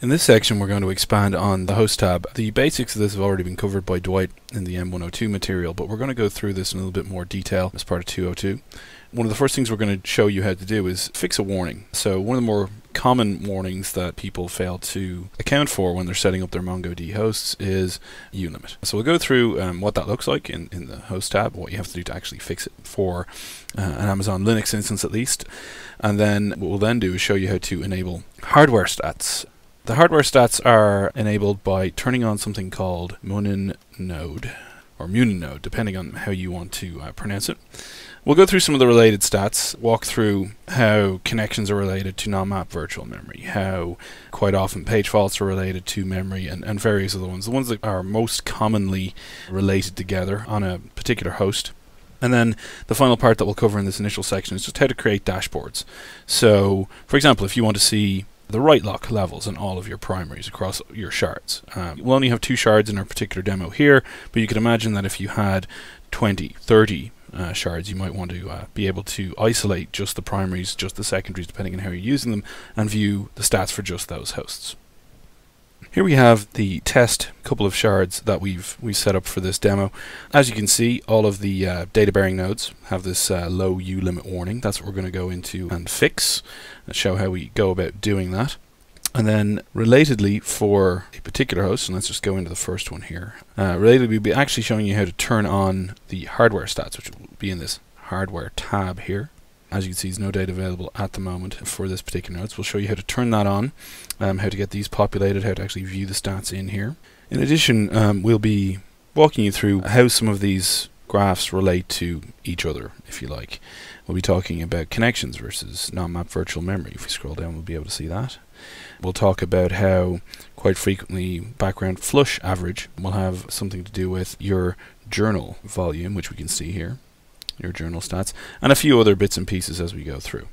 In this section we're going to expand on the host tab. The basics of this have already been covered by Dwight in the M102 material, but we're going to go through this in a little bit more detail as part of 202. One of the first things we're going to show you how to do is fix a warning. So one of the more common warnings that people fail to account for when they're setting up their MongoDB hosts is ulimit. So we'll go through what that looks like in the host tab, what you have to do to actually fix it for an Amazon Linux instance at least. And then what we'll then do is show you how to enable hardware stats. The hardware stats are enabled by turning on something called Munin node, or Munin node, depending on how you want to pronounce it. We'll go through some of the related stats, walk through how connections are related to non-map virtual memory, how quite often page faults are related to memory, and various other ones. The ones that are most commonly related together on a particular host. And then the final part that we'll cover in this initial section is just how to create dashboards. So, for example, if you want to see the write lock levels in all of your primaries across your shards. We'll only have 2 shards in our particular demo here, but you could imagine that if you had 20, 30 shards, you might want to be able to isolate just the primaries, just the secondaries, depending on how you're using them, and view the stats for just those hosts. Here we have the test couple of shards that we've set up for this demo. As you can see, all of the data bearing nodes have this low ulimit warning. That's what we're going to go into and fix and show how we go about doing that. And then relatedly for a particular host, and let's just go into the first one here. Relatedly, we'll be actually showing you how to turn on the hardware stats, which will be in this hardware tab here. As you can see, there's no data available at the moment for this particular node. So we'll show you how to turn that on, how to get these populated, how to actually view the stats in here. In addition, we'll be walking you through how some of these graphs relate to each other, if you like. We'll be talking about connections versus non-map virtual memory. If we scroll down, we'll be able to see that. We'll talk about how quite frequently background flush average will have something to do with your journal volume, which we can see here, your journal stats, and a few other bits and pieces as we go through.